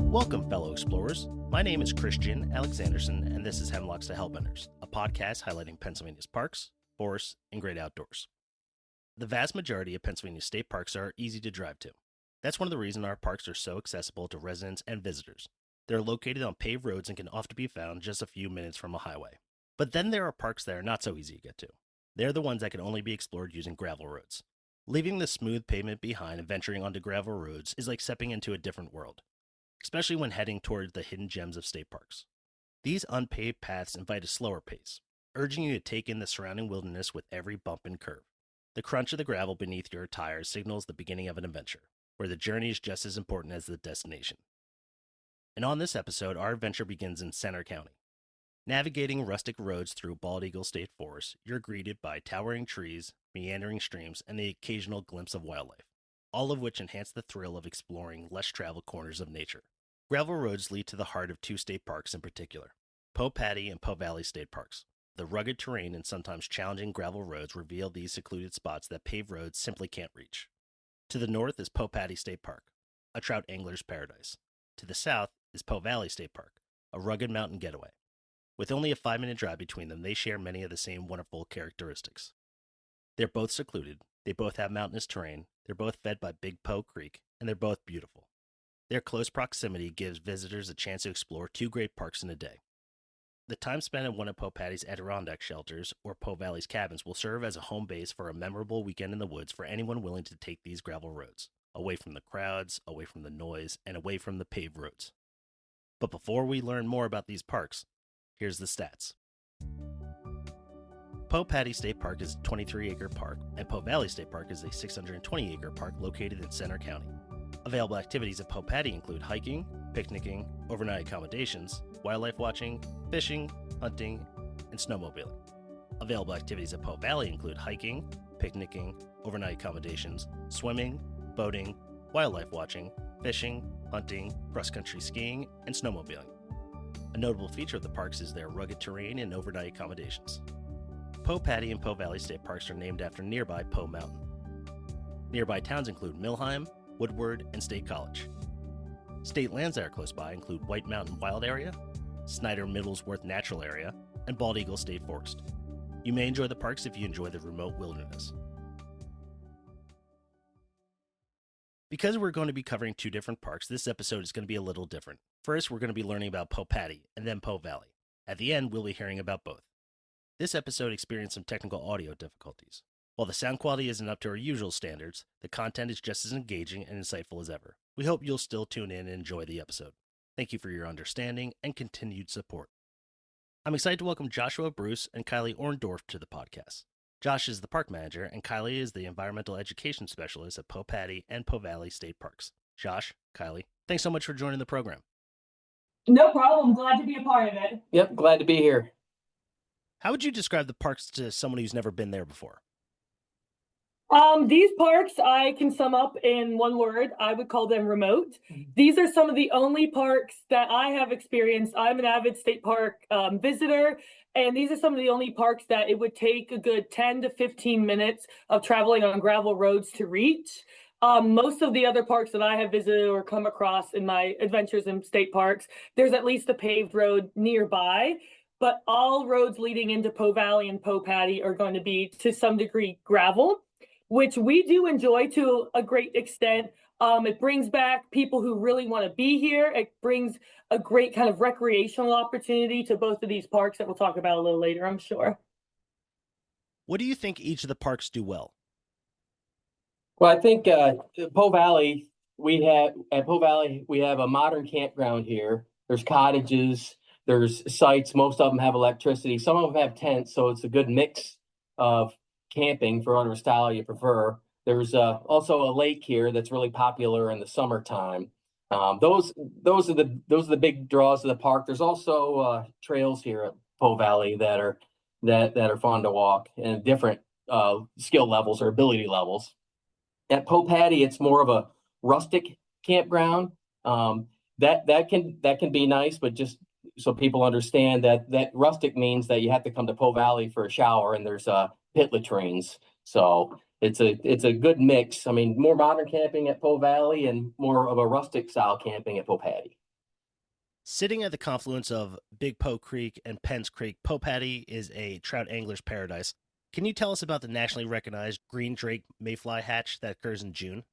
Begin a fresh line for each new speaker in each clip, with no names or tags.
Welcome, fellow explorers. My name is Christian Alexanderson, and this is Hemlocks to Hellbenders, a podcast highlighting Pennsylvania's parks, forests, and great outdoors. The vast majority of Pennsylvania state parks are easy to drive to. That's one of the reasons our parks are so accessible to residents and visitors. They're located on paved roads and can often be found just a few minutes from a highway. But then there are parks that are not so easy to get to. They're the ones that can only be explored using gravel roads. Leaving the smooth pavement behind and venturing onto gravel roads is like stepping into a different world, especially when heading toward the hidden gems of state parks. These unpaved paths invite a slower pace, urging you to take in the surrounding wilderness with every bump and curve. The crunch of the gravel beneath your tires signals the beginning of an adventure, where the journey is just as important as the destination. And on this episode, our adventure begins in Center County. Navigating rustic roads through Bald Eagle State Forest, you're greeted by towering trees, meandering streams, and the occasional glimpse of wildlife, all of which enhance the thrill of exploring less traveled corners of nature. Gravel roads lead to the heart of two state parks in particular, Poe Paddy and Poe Valley State Parks. The rugged terrain and sometimes challenging gravel roads reveal these secluded spots that paved roads simply can't reach. To the north is Poe Paddy State Park, a trout angler's paradise. To the south is Poe Valley State Park, a rugged mountain getaway. With only a 5-minute drive between them, they share many of the same wonderful characteristics. They're both secluded, they both have mountainous terrain, they're both fed by Big Poe Creek, and they're both beautiful. Their close proximity gives visitors a chance to explore two great parks in a day. The time spent at one of Poe Paddy's Adirondack shelters or Poe Valley's cabins will serve as a home base for a memorable weekend in the woods for anyone willing to take these gravel roads, away from the crowds, away from the noise, and away from the paved roads. But before we learn more about these parks, here's the stats. Poe Paddy State Park is a 23-acre park, and Poe Valley State Park is a 620-acre park located in Center County. Available activities at Poe Paddy include hiking, picnicking, overnight accommodations, wildlife watching, fishing, hunting, and snowmobiling. Available activities at Poe Valley include hiking, picnicking, overnight accommodations, swimming, boating, wildlife watching, fishing, hunting, cross-country skiing, and snowmobiling. A notable feature of the parks is their rugged terrain and overnight accommodations. Poe Paddy and Poe Valley State Parks are named after nearby Poe Mountain. Nearby towns include Millheim, Woodward, and State College. State lands that are close by include White Mountain Wild Area, Snyder-Middlesworth Natural Area, and Bald Eagle State Forest. You may enjoy the parks if you enjoy the remote wilderness. Because we're going to be covering two different parks, this episode is going to be a little different. First, we're going to be learning about Poe Paddy, and then Poe Valley. At the end, we'll be hearing about both. This episode experienced some technical audio difficulties. While the sound quality isn't up to our usual standards, the content is just as engaging and insightful as ever. We hope you'll still tune in and enjoy the episode. Thank you for your understanding and continued support. I'm excited to welcome Joshua Bruce and Kylie Orndorff to the podcast. Josh is the park manager, and Kylie is the environmental education specialist at Poe Paddy and Poe Valley State Parks. Josh, Kylie, thanks so much for joining the program.
No problem. Glad to be a part of it.
Yep, glad to be here.
How would you describe the parks to someone who's never been there before?
These parks I can sum up in one word. I would call them remote. These are some of the only parks that I have experienced. I'm an avid state park visitor, and these are some of the only parks that it would take a good 10 to 15 minutes of traveling on gravel roads to reach. Most of the other parks that I have visited or come across in my adventures in state parks, there's at least a paved road nearby, but all roads leading into Poe Valley and Poe Paddy are going to be to some degree gravel, which we do enjoy to a great extent. It brings back people who really want to be here. It brings a great kind of recreational opportunity to both of these parks that we'll talk about a little later, I'm sure.
What do you think each of the parks do well?
Well, I think Poe Valley, we have a modern campground here. There's cottages, there's sites. Most of them have electricity. Some of them have tents, so it's a good mix of camping for whatever style you prefer. There's also a lake here that's really popular in the summertime. Those are the big draws of the park. There's also trails here at Poe Valley that are fun to walk, and different skill levels or ability levels. At Poe Paddy, it's more of a rustic campground. That can be nice, but just so people understand that rustic means that you have to come to Poe Valley for a shower, and there's pit latrines. So it's a good mix. I mean, more modern camping at Poe Valley and more of a rustic style camping at Poe Paddy.
Sitting at the confluence of Big Poe Creek and Penn's Creek, Poe Paddy is a trout angler's paradise. Can you tell us about the nationally recognized green drake mayfly hatch that occurs in June?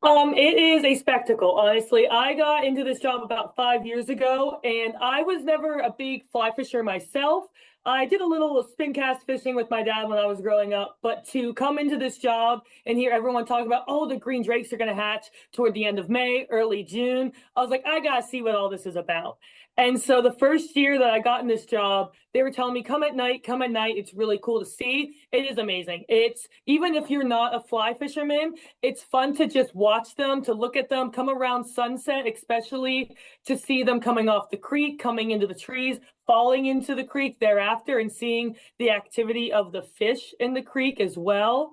It is a spectacle, honestly. I got into this job about 5 years ago, and I was never a big fly fisher myself. I did a little spin cast fishing with my dad when I was growing up, but to come into this job and hear everyone talk about, oh, the green drakes are going to hatch toward the end of May, early June, I was like, I got to see what all this is about. And so the first year that I got in this job, they were telling me, come at night, come at night. It's really cool to see. It is amazing. It's even if you're not a fly fisherman, it's fun to just watch them, to look at them, come around sunset, especially to see them coming off the creek, coming into the trees, falling into the creek thereafter, and seeing the activity of the fish in the creek as well.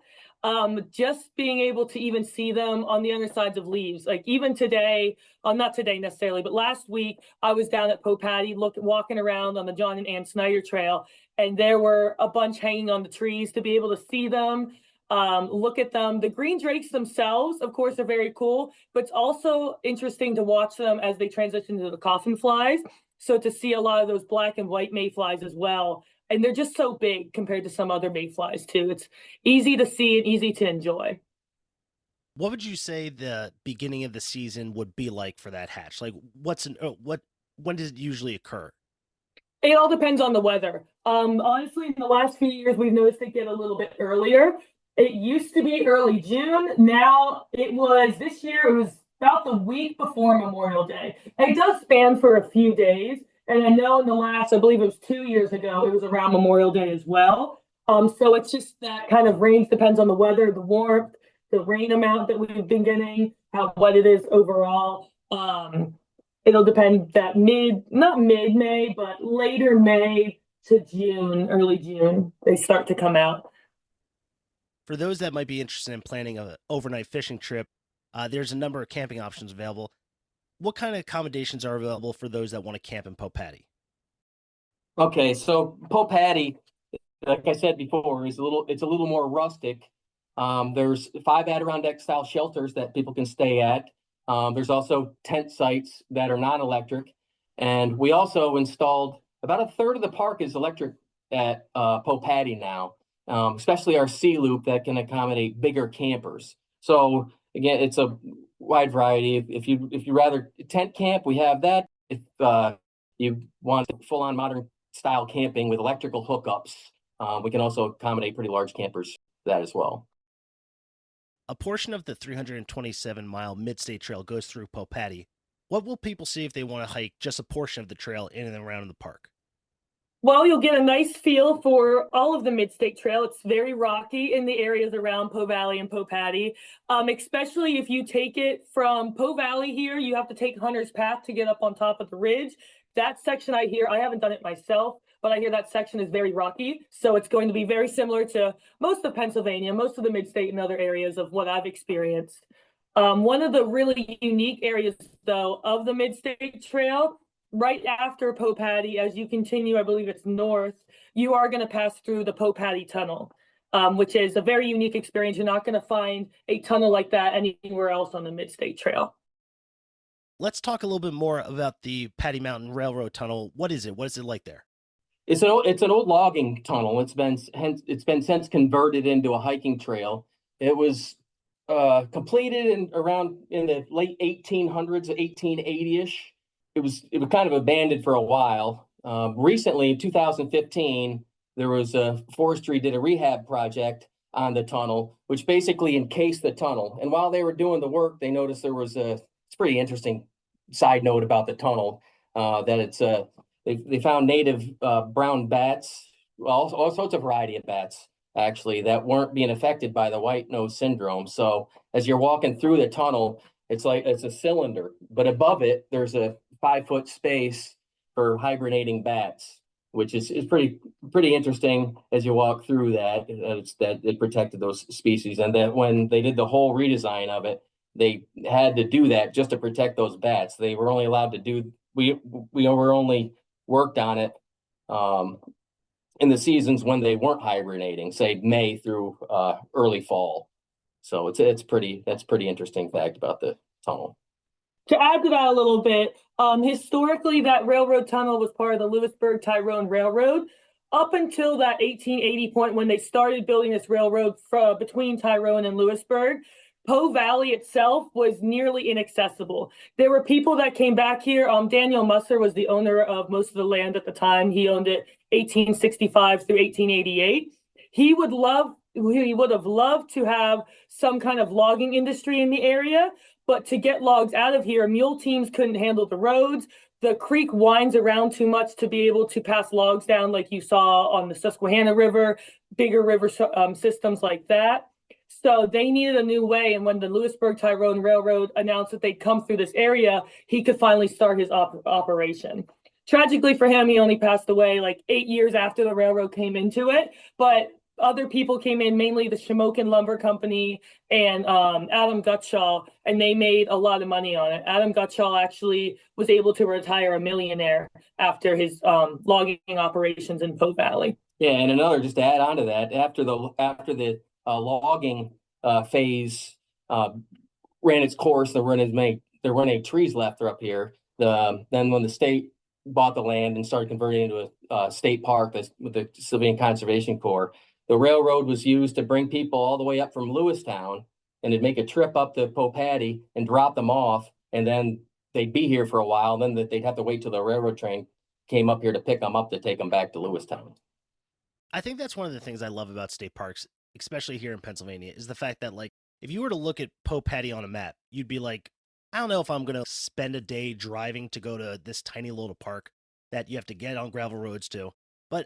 Just being able to even see them on the undersides of leaves, like even today, not today necessarily, but last week I was down at Poe Paddy walking around on the John and Ann Snyder Trail, and there were a bunch hanging on the trees to be able to see them, look at them. The green drakes themselves, of course, are very cool, but it's also interesting to watch them as they transition to the coffin flies. So to see a lot of those black and white mayflies as well. And they're just so big compared to some other mayflies too. It's easy to see and easy to enjoy.
What would you say the beginning of the season would be like for that hatch? Like, when does it usually occur?
It all depends on the weather. Honestly, in the last few years, we've noticed it get a little bit earlier. It used to be early June. Now this year, it was about the week before Memorial Day. And it does span for a few days. And I know in the last, I believe it was 2 years ago, it was around Memorial Day as well. So it's just that kind of range depends on the weather, the warmth, the rain amount that we've been getting, how wet it is overall. It'll depend that not mid-May, but later May to June, early June, they start to come out.
For those that might be interested in planning an overnight fishing trip, there's a number of camping options available. What kind of accommodations are available for those that want to camp in Poe Paddy?
Okay, so Poe Paddy, like I said before, it's a little more rustic. There's 5 Adirondack style shelters that people can stay at. There's also tent sites that are non-electric. And we also installed about a third of the park is electric at Poe Paddy now, especially our C loop that can accommodate bigger campers. So again, it's a wide variety. If you rather tent camp, we have that. If you want full on modern style camping with electrical hookups, we can also accommodate pretty large campers for that as well.
A portion of the 327-mile Midstate Trail goes through Poe Paddy. What will people see if they want to hike just a portion of the trail in and around the park?
Well, you'll get a nice feel for all of the Midstate Trail. It's very rocky in the areas around Poe Valley and Poe Paddy, especially if you take it from Poe Valley here. You have to take Hunter's Path to get up on top of the ridge. That section I haven't done it myself, but I hear that section is very rocky. So it's going to be very similar to most of Pennsylvania, most of the Midstate and other areas of what I've experienced. One of the really unique areas, though, of the Midstate Trail, right after Poe Paddy, as you continue, I believe it's north, you are going to pass through the Poe Paddy Tunnel, which is a very unique experience. You're not going to find a tunnel like that anywhere else on the Midstate Trail.
Let's talk a little bit more about the Paddy Mountain Railroad Tunnel. What is it? What is it like there?
It's an old logging tunnel. It's been since converted into a hiking trail. It was completed in the late 1800s, 1880-ish. It was kind of abandoned for a while. Recently, in 2015, there was forestry did a rehab project on the tunnel, which basically encased the tunnel. And while they were doing the work, they noticed there was it's pretty interesting side note about the tunnel, that it's they found native brown bats, all sorts of variety of bats actually that weren't being affected by the white nose syndrome. So as you're walking through the tunnel, it's a cylinder, but above it there's a 5-foot space for hibernating bats, which is pretty interesting as you walk through that. That it protected those species, and that when they did the whole redesign of it, they had to do that just to protect those bats. They were only allowed to do we were only worked on it in the seasons when they weren't hibernating, say May through early fall. So that's pretty interesting fact about the tunnel.
To add to that a little bit, historically, that railroad tunnel was part of the Lewisburg-Tyrone Railroad. Up until that 1880 point when they started building this railroad between Tyrone and Lewisburg, Poe Valley itself was nearly inaccessible. There were people that came back here. Daniel Musser was the owner of most of the land at the time. He owned it 1865 through 1888. He would have loved to have some kind of logging industry in the area, but to get logs out of here, mule teams couldn't handle the roads. The creek winds around too much to be able to pass logs down like you saw on the Susquehanna River, bigger river systems like that. So they needed a new way. And when the Lewisburg-Tyrone Railroad announced that they'd come through this area, he could finally start his operation. Tragically for him, he only passed away like 8 years after the railroad came into it. But other people came in, mainly the Shamokin Lumber Company and Adam Gutschall, and they made a lot of money on it. Adam Gutschall actually was able to retire a millionaire after his logging operations in Poe Valley.
Yeah, and another, just to add on to that, after the logging phase ran its course, there weren't any trees left up here. Then when the state bought the land and started converting it into a state park with the Civilian Conservation Corps, the railroad was used to bring people all the way up from Lewistown, and it'd make a trip up to Poe Paddy and drop them off, and then they'd be here for a while. Then they'd have to wait till the railroad train came up here to pick them up to take them back to Lewistown.
I think that's one of the things I love about state parks, especially here in Pennsylvania, is the fact that, like, if you were to look at Poe Paddy on a map, you'd be like, I don't know if I'm going to spend a day driving to go to this tiny little park that you have to get on gravel roads to. But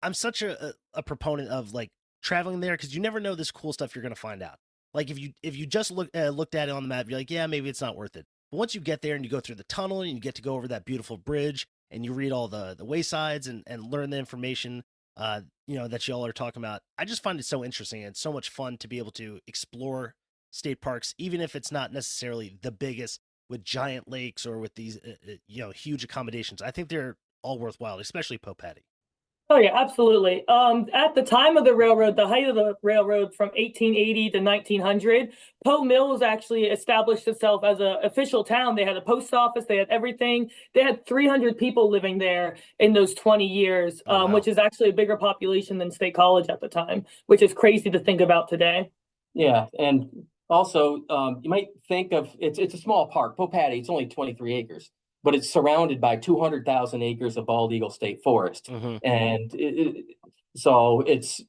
I'm such a proponent of, like, traveling there because you never know this cool stuff you're going to find out. Like, if you just looked at it on the map, you're like, yeah, maybe it's not worth it. But once you get there and you go through the tunnel and you get to go over that beautiful bridge and you read all the waysides and learn the information, that y'all are talking about, I just find it so interesting and so much fun to be able to explore state parks, even if it's not necessarily the biggest with giant lakes or with these, huge accommodations. I think they're all worthwhile, especially Poe Paddy.
Oh yeah, absolutely. At the time of the railroad, the height of the railroad from 1880 to 1900, Poe Mills actually established itself as an official town. They had a post office, they had everything. They had 300 people living there in those 20 years,
Wow.
Which is actually a bigger population than State College at the time, which is crazy to think about today.
Yeah, and also you might think of it's a small park, Poe Paddy. It's only 23 acres. But it's surrounded by 200,000 acres of bald eagle state forest, and so it's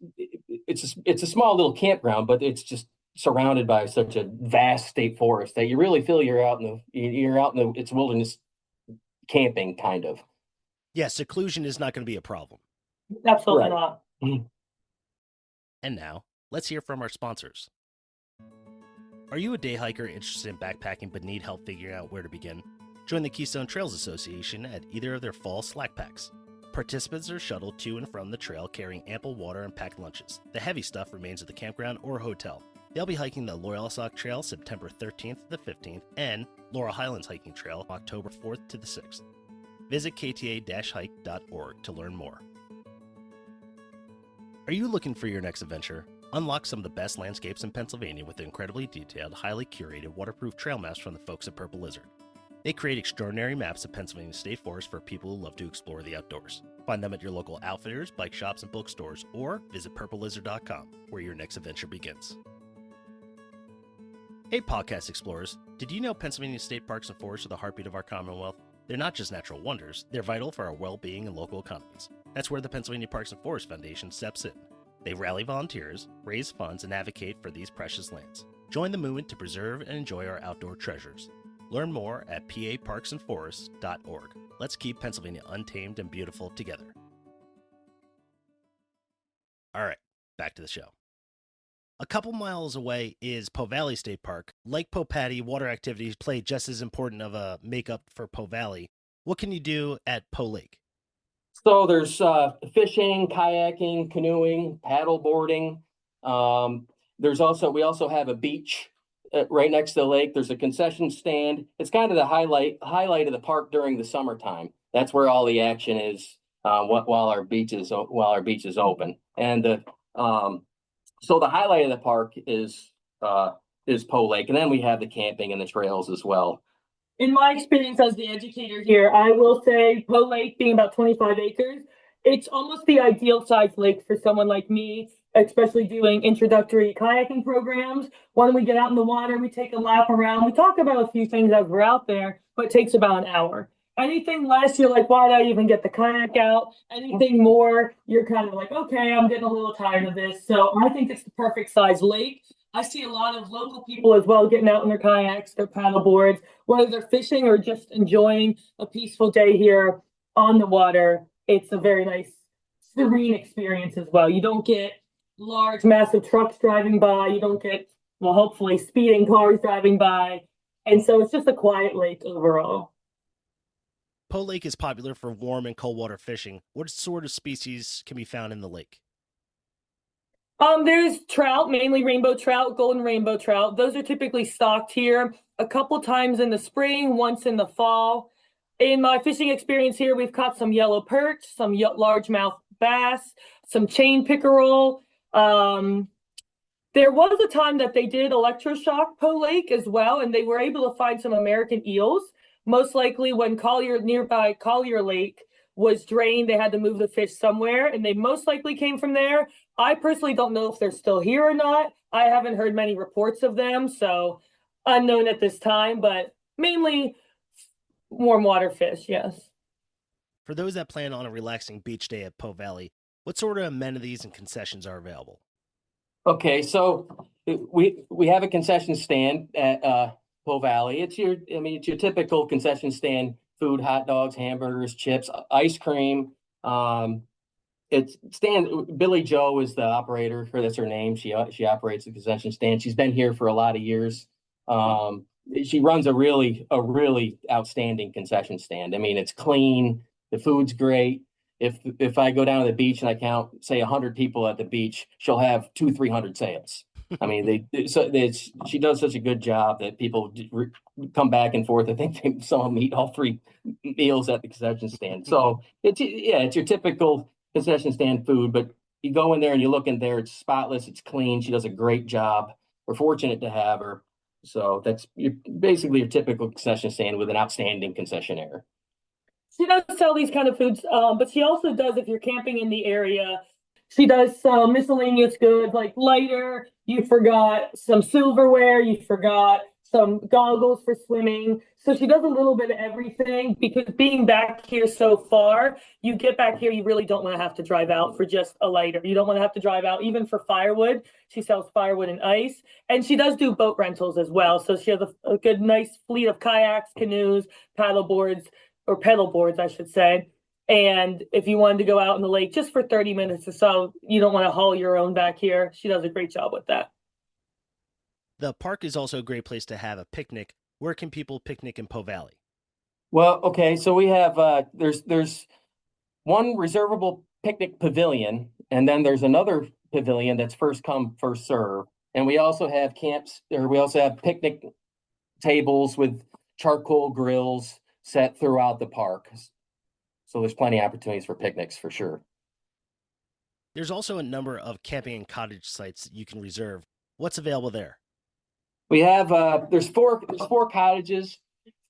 a small little campground, but it's just surrounded by such a vast state forest that you really feel you're out in it's wilderness camping kind of.
Yeah, seclusion is not going to be a problem.
Absolutely not.
And now let's hear from our sponsors. Are you a day hiker interested in backpacking but need help figuring out where to begin? Join the Keystone Trails Association at either of their fall slack packs. Participants are shuttled to and from the trail carrying ample water and packed lunches. The heavy stuff remains at the campground or hotel. They'll be hiking the Loyalsock Trail September 13th to the 15th and Laurel Highlands Hiking Trail October 4th to the 6th. Visit kta-hike.org to learn more. Are you looking for your next adventure? Unlock some of the best landscapes in Pennsylvania with incredibly detailed, highly curated, waterproof trail maps from the folks at Purple Lizard. They create extraordinary maps of Pennsylvania State Forest for people who love to explore the outdoors. Find them at your local outfitters, bike shops, and bookstores, or visit purplelizard.com, where your next adventure begins. Hey, podcast explorers. Did you know Pennsylvania state parks and forests are the heartbeat of our Commonwealth? They're not just natural wonders, they're vital for our well-being and local economies. That's where the Pennsylvania Parks and Forests Foundation steps in. They rally volunteers, raise funds, and advocate for these precious lands. Join the movement to preserve and enjoy our outdoor treasures. Learn more at paparksandforests.org. Let's keep Pennsylvania untamed and beautiful together. All right, back to the show. A couple miles away is Poe Valley State Park. Like Poe Paddy, water activities play just as important of a makeup for Poe Valley. What can you do at Poe Lake?
So there's fishing, kayaking, canoeing, paddle boarding. We also have a beach right next to the lake. There's a concession stand. It's kind of the highlight of the park during the summertime. That's where all the action is while our beach is open. And so the highlight of the park is Poe Lake, and then we have the camping and the trails as well.
In my experience as the educator here, I will say Poe Lake being about 25 acres, it's almost the ideal size lake for someone like me, especially doing introductory kayaking programs. When we get out in the water, we take a lap around. We talk about a few things as we're out there, but it takes about an hour. Anything less, you're like, why did I even get the kayak out? Anything more, you're kind of like, okay, I'm getting a little tired of this. So I think it's the perfect size lake. I see a lot of local people as well getting out in their kayaks, their paddle boards, whether they're fishing or just enjoying a peaceful day here on the water. It's a very nice, serene experience as well. You don't get large, massive trucks driving by. You don't get, well, hopefully, speeding cars driving by. And so it's just a quiet lake overall.
Poe Lake is popular for warm and cold water fishing. What sort of species can be found in the lake?
There's trout, mainly rainbow trout, golden rainbow trout. Those are typically stocked here a couple times in the spring, once in the fall. In my fishing experience here, we've caught some yellow perch, some largemouth bass, some chain pickerel. There was a time that they did electroshock Poe Lake as well, and they were able to find some American eels. Most likely when nearby Collier Lake was drained, they had to move the fish somewhere, and they most likely came from there. I personally don't know if they're still here or not. I haven't heard many reports of them, so unknown at this time, but mainly warm water fish, yes.
For those that plan on a relaxing beach day at Poe Valley, what sort of amenities and concessions are available?
Okay, so we have a concession stand at Poe Valley. It's your typical concession stand: food, hot dogs, hamburgers, chips, ice cream. It's stand. Billy Joe is the operator, or that's her name. She operates the concession stand. She's been here for a lot of years. She runs a really outstanding concession stand. I mean, it's clean. The food's great. If I go down to the beach and I count, say, 100 people at the beach, she'll have 200-300 sales. I mean, she does such a good job that people come back and forth. I think some of them eat all 3 meals at the concession stand. So it's your typical concession stand food, but you go in there and you look in there, it's spotless, it's clean. She does a great job. We're fortunate to have her. So that's basically your typical concession stand with an outstanding concessionaire.
She does sell these kind of foods, but she also does, if you're camping in the area, she does some miscellaneous goods like lighter. You forgot some silverware. You forgot some goggles for swimming. So she does a little bit of everything, because being back here so far, you get back here, you really don't want to have to drive out for just a lighter. You don't want to have to drive out even for firewood. She sells firewood and ice, and she does do boat rentals as well. So she has a good, nice fleet of kayaks, canoes, paddle boards, or pedal boards, I should say. And if you wanted to go out in the lake just for 30 minutes or so, you don't want to haul your own back here. She does a great job with that.
The park is also a great place to have a picnic. Where can people picnic in Poe Valley?
Well, okay, so we have there's one reservable picnic pavilion, and then there's another pavilion that's first come, first serve. And we also have picnic tables with charcoal grills set throughout the park. So there's plenty of opportunities for picnics for sure.
There's also a number of camping and cottage sites that you can reserve. What's available there?
We have there's four cottages.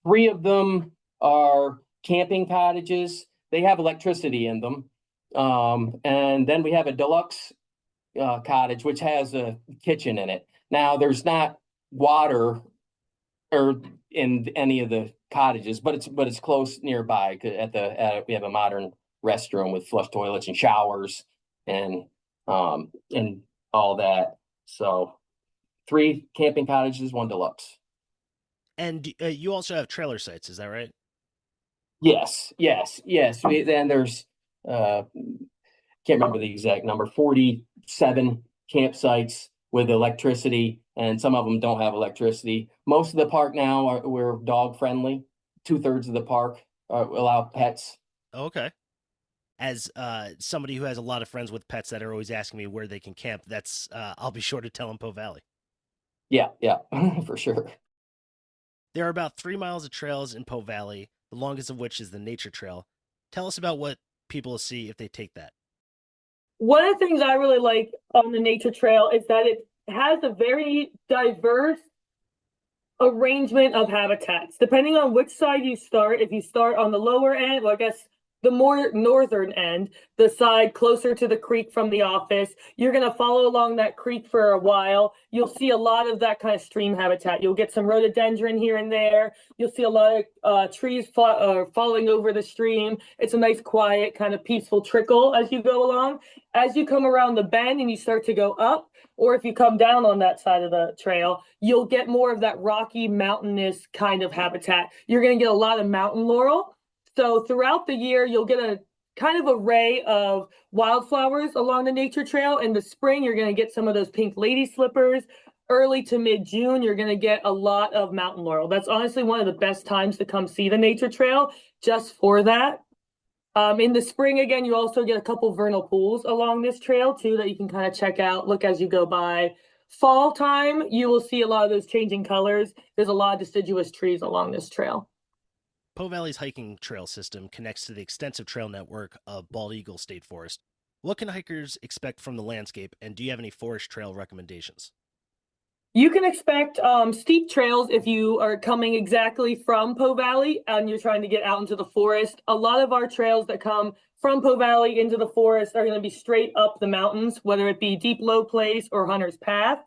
3 of them are camping cottages. They have electricity in them. And then we have a deluxe cottage which has a kitchen in it. Now there's not water or in any of the cottages, but it's close nearby. We have a modern restroom with flush toilets and showers and all that. So 3 camping cottages, 1 deluxe.
And you also have trailer sites, is that right?
Yes. Then there's can't remember the exact number, 47 campsites with electricity, and some of them don't have electricity. Most of the park now we're dog friendly. 2/3 of the park allow pets.
Okay. As somebody who has a lot of friends with pets that are always asking me where they can camp, that's I'll be sure to tell them Poe Valley.
Yeah, for sure.
There are about 3 miles of trails in Poe Valley, the longest of which is the Nature Trail. Tell us about what people will see if they take that.
One of the things I really like on the Nature Trail is that it has a very diverse arrangement of habitats. Depending on which side you start, if you start on the lower end, well, I guess the more northern end, the side closer to the creek from the office, you're going to follow along that creek for a while. You'll see a lot of that kind of stream habitat. You'll get some rhododendron here and there. You'll see a lot of trees following over the stream. It's a nice, quiet, kind of peaceful trickle as you go along. As you come around the bend and you start to go up, or if you come down on that side of the trail, you'll get more of that rocky, mountainous kind of habitat. You're going to get a lot of mountain laurel. So throughout the year, you'll get a kind of array of wildflowers along the nature trail. In the spring, you're going to get some of those pink lady slippers. Early to mid-June, you're going to get a lot of mountain laurel. That's honestly one of the best times to come see the nature trail just for that. In the spring, again, you also get a couple vernal pools along this trail too that you can kind of check out, look as you go by. Fall time, you will see a lot of those changing colors. There's a lot of deciduous trees along this trail.
Poe Valley's hiking trail system connects to the extensive trail network of Bald Eagle State Forest. What can hikers expect from the landscape, and do you have any forest trail recommendations?
You can expect steep trails if you are coming exactly from Poe Valley and you're trying to get out into the forest. A lot of our trails that come from Poe Valley into the forest are going to be straight up the mountains, whether it be Deep Low Place or Hunter's Path.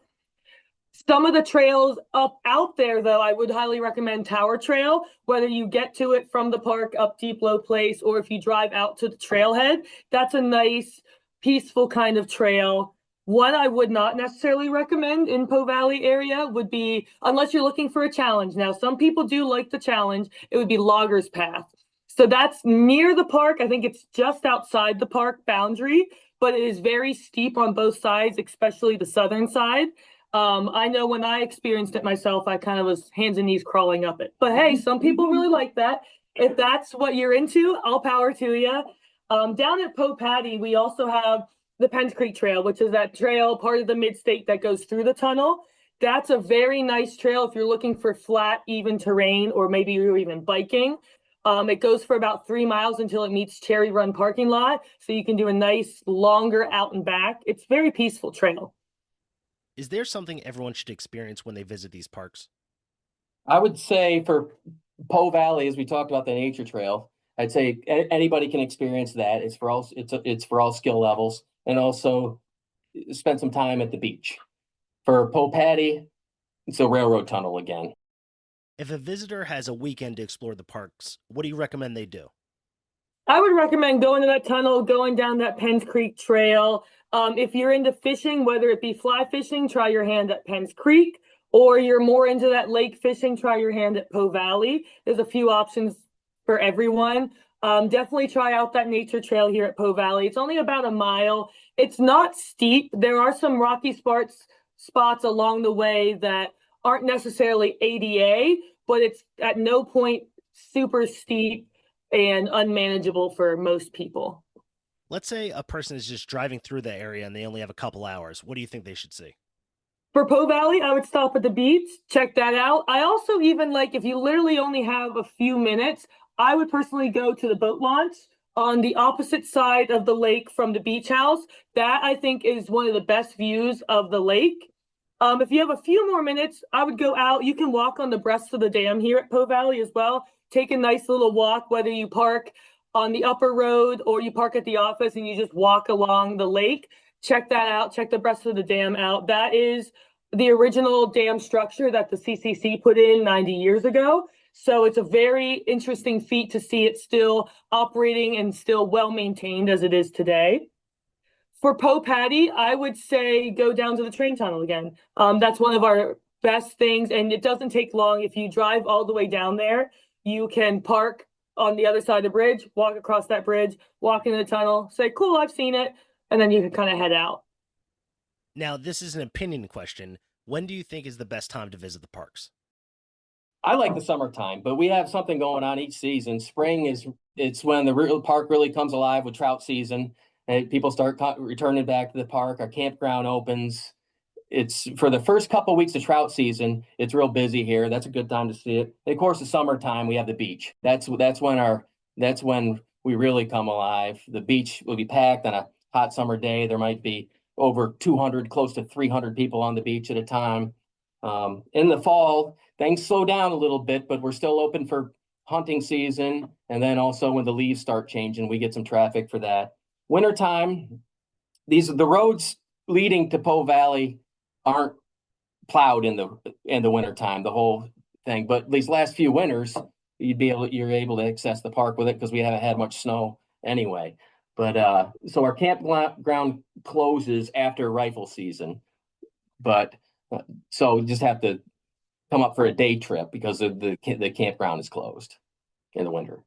Some of the trails up out there, though, I would highly recommend Tower Trail, whether you get to it from the park up Deep Low Place or if you drive out to the trailhead. That's a nice, peaceful kind of trail. One I would not necessarily recommend in Poe Valley area would be, unless you're looking for a challenge. Now, some people do like the challenge. It would be Loggers Path. So that's near the park. I think it's just outside the park boundary, but it is very steep on both sides, especially the southern side. I know when I experienced it myself, I kind of was hands and knees crawling up it. But hey, some people really like that. If that's what you're into, all power to you. Down at Poe Paddy, we also have the Penns Creek Trail, which is that trail, part of the Midstate that goes through the tunnel. That's a very nice trail if you're looking for flat, even terrain, or maybe you're even biking. It goes for about 3 miles until it meets Cherry Run parking lot. So you can do a nice, longer out and back. It's a very peaceful trail.
Is there something everyone should experience when they visit these parks?
I would say for Poe Valley, as we talked about the nature trail, I'd say anybody can experience that. It's for all skill levels, and also spend some time at the beach. For Poe Paddy, it's a railroad tunnel again.
If a visitor has a weekend to explore the parks, what do you recommend they do?
I would recommend going to that tunnel, going down that Penns Creek Trail. If you're into fishing, whether it be fly fishing, try your hand at Penns Creek, or you're more into that lake fishing, try your hand at Poe Valley. There's a few options for everyone. Definitely try out that nature trail here at Poe Valley. It's only about a mile. It's not steep. There are some rocky spots along the way that aren't necessarily ADA, but it's at no point super steep and unmanageable for most people.
Let's say a person is just driving through the area and they only have a couple hours. What do you think they should see?
For Poe Valley, I would stop at the beach, check that out. I also even like, if you literally only have a few minutes, I would personally go to the boat launch on the opposite side of the lake from the beach house. That I think is one of the best views of the lake. If you have a few more minutes, I would go out. You can walk on the breast of the dam here at Poe Valley as well. Take a nice little walk, whether you park on the upper road or you park at the office and you just walk along the lake. Check that out. Check the breast of the dam out. That is the original dam structure that the CCC put in 90 years ago. So it's a very interesting feat to see it still operating and still well maintained as it is today. For Poe Paddy, I would say go down to the train tunnel again. That's one of our best things, and it doesn't take long. If you drive all the way down there, you can park on the other side of the bridge, walk across that bridge, walk into the tunnel, say, cool, I've seen it, and then you can kind of head out.
Now, this is an opinion question. When do you think is the best time to visit the parks?
I like the summertime, but we have something going on each season. Spring it's when the real park really comes alive with trout season, and people start returning back to the park. Our campground opens. It's for the first couple of weeks of trout season. It's real busy here. That's a good time to see it. And of course, the summertime we have the beach. That's when we really come alive. The beach will be packed on a hot summer day. There might be over 200, close to 300 people on the beach at a time. In the fall, things slow down a little bit, but we're still open for hunting season. And then also when the leaves start changing, we get some traffic for that. Wintertime, the roads leading to Poe Valley aren't plowed in the wintertime, the whole thing. But these last few winters, you're able to access the park with it because we haven't had much snow anyway. But so our campground closes after rifle season. But so you just have to come up for a day trip because of the campground is closed in the winter.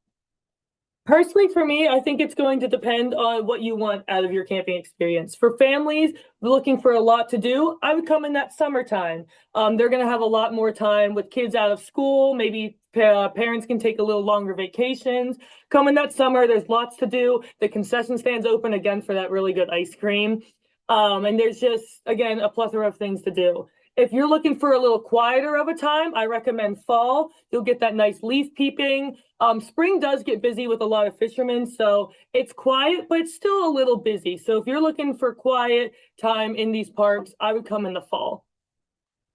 Personally, for me, I think it's going to depend on what you want out of your camping experience. For families looking for a lot to do, I would come in that summertime. They're going to have a lot more time with kids out of school. Maybe parents can take a little longer vacations. Come in that summer, there's lots to do. The concession stand's open again for that really good ice cream. And there's just, again, a plethora of things to do. If you're looking for a little quieter of a time, I recommend fall. You'll get that nice leaf peeping. Spring does get busy with a lot of fishermen, so it's quiet, but it's still a little busy. So if you're looking for quiet time in these parks, I would come in the fall.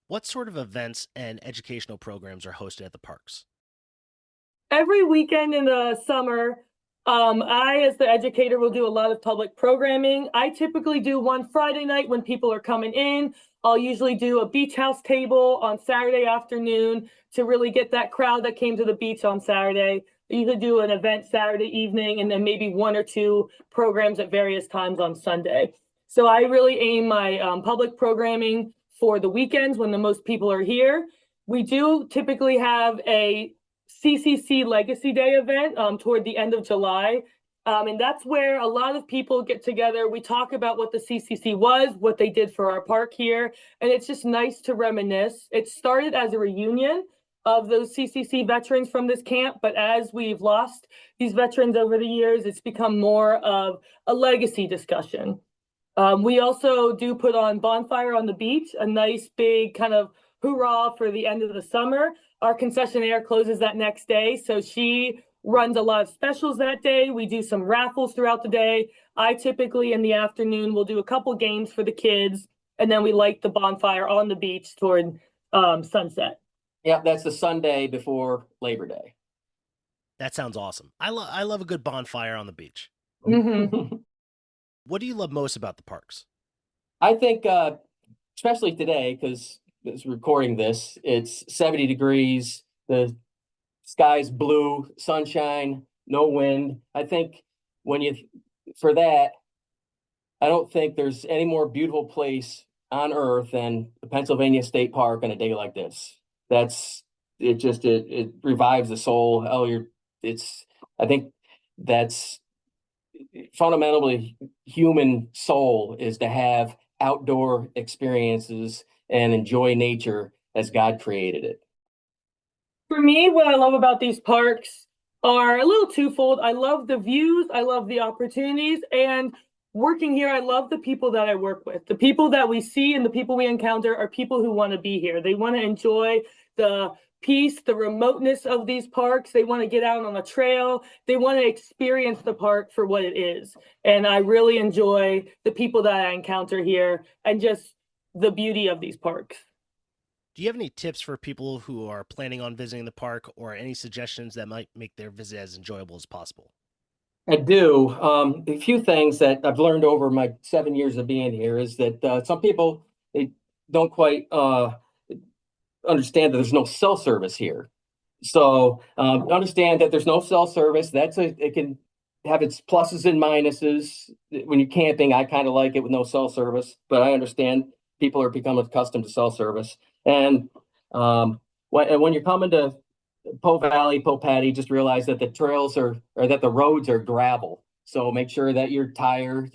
What sort of events and educational programs are hosted at the parks?
Every weekend in the summer, I, as the educator, will do a lot of public programming. I typically do one Friday night when people are coming in. I'll usually do a beach house table on Saturday afternoon to really get that crowd that came to the beach on Saturday. I usually do an event Saturday evening and then maybe one or two programs at various times on Sunday. So I really aim my public programming for the weekends when the most people are here. We do typically have a CCC Legacy Day event toward the end of July. And that's where a lot of people get together. We talk about what the CCC was, what they did for our park here. And it's just nice to reminisce. It started as a reunion of those CCC veterans from this camp. But as we've lost these veterans over the years, it's become more of a legacy discussion. We also do put on Bonfire on the Beach, a nice big kind of hoorah for the end of the summer. Our concessionaire closes that next day, so she runs a lot of specials that day. We do some raffles throughout the day. I typically in the afternoon will do a couple games for the kids, and then we light the bonfire on the beach toward sunset.
Yeah, that's the Sunday before Labor Day.
That sounds awesome. I love a good bonfire on the beach.
Mm-hmm.
What do you love most about the parks?
I think, especially today, because it's recording this, it's 70 degrees, the sky's blue, sunshine, no wind. I think for that, I don't think there's any more beautiful place on earth than the Pennsylvania State Park on a day like this. It revives the soul. I think that's fundamentally human soul, is to have outdoor experiences and enjoy nature as God created it.
For me, what I love about these parks are a little twofold. I love the views, I love the opportunities, and working here, I love the people that I work with. The people that we see and the people we encounter are people who want to be here. They want to enjoy the peace, the remoteness of these parks. They want to get out on a trail. They want to experience the park for what it is. And I really enjoy the people that I encounter here and just the beauty of these parks.
Do you have any tips for people who are planning on visiting the park, or any suggestions that might make their visit as enjoyable as possible?
I do. A few things that I've learned over my 7 years of being here is that some people, they don't quite understand that there's no cell service here. So understand that there's no cell service. It can have its pluses and minuses. When you're camping, I kind of like it with no cell service, but I understand people are becoming accustomed to cell service. And when you're coming to Poe Valley, Poe Paddy, just realize that the trails or that the roads are gravel. So make sure that your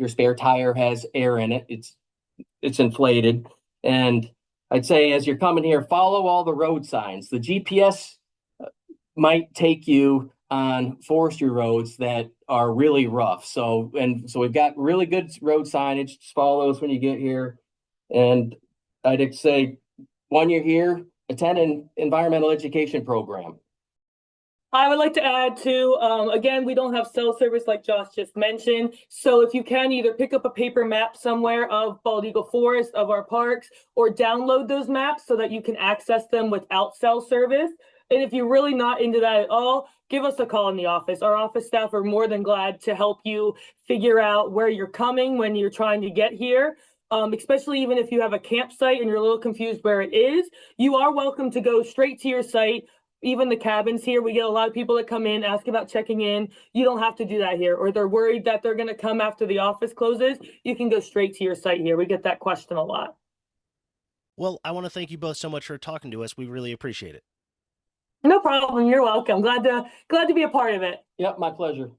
spare tire has air in it. It's inflated. And I'd say as you're coming here, follow all the road signs. The GPS might take you on forestry roads that are really rough. So we've got really good road signage. Just follow those when you get here. And I'd say when you're here, attend an environmental education program.
I would like to add too, again, we don't have cell service like Josh just mentioned. So if you can either pick up a paper map somewhere of Bald Eagle Forest, of our parks, or download those maps so that you can access them without cell service. And if you're really not into that at all, give us a call in the office. Our office staff are more than glad to help you figure out where you're coming when you're trying to get here. Especially even if you have a campsite and you're a little confused where it is, you are welcome to go straight to your site. Even the cabins here, we get a lot of people that come in, ask about checking in. You don't have to do that here, or they're worried that they're going to come after the office closes. You can go straight to your site here. We get that question a lot.
Well, I want to thank you both so much for talking to us. We really appreciate it.
No problem. You're welcome. Glad to be a part of it.
Yep, my pleasure.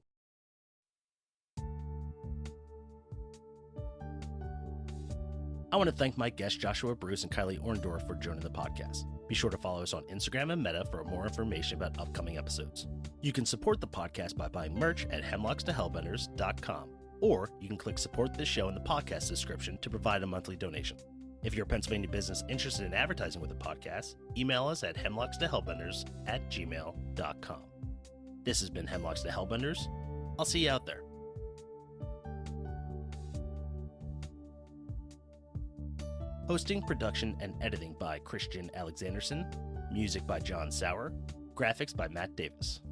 I want to thank my guests Joshua Bruce and Kylie Orndorff for joining the podcast. Be sure to follow us on Instagram and Meta for more information about upcoming episodes. You can support the podcast by buying merch at hemlockstohellbenders.com, or you can click support this show in the podcast description to provide a monthly donation. If you're a Pennsylvania business interested in advertising with the podcast, email us at hemlockstohellbenders@gmail.com. This has been Hemlocks to Hellbenders. I'll see you out there. Hosting, production, and editing by Christian Alexanderson. Music by John Sauer. Graphics by Matt Davis.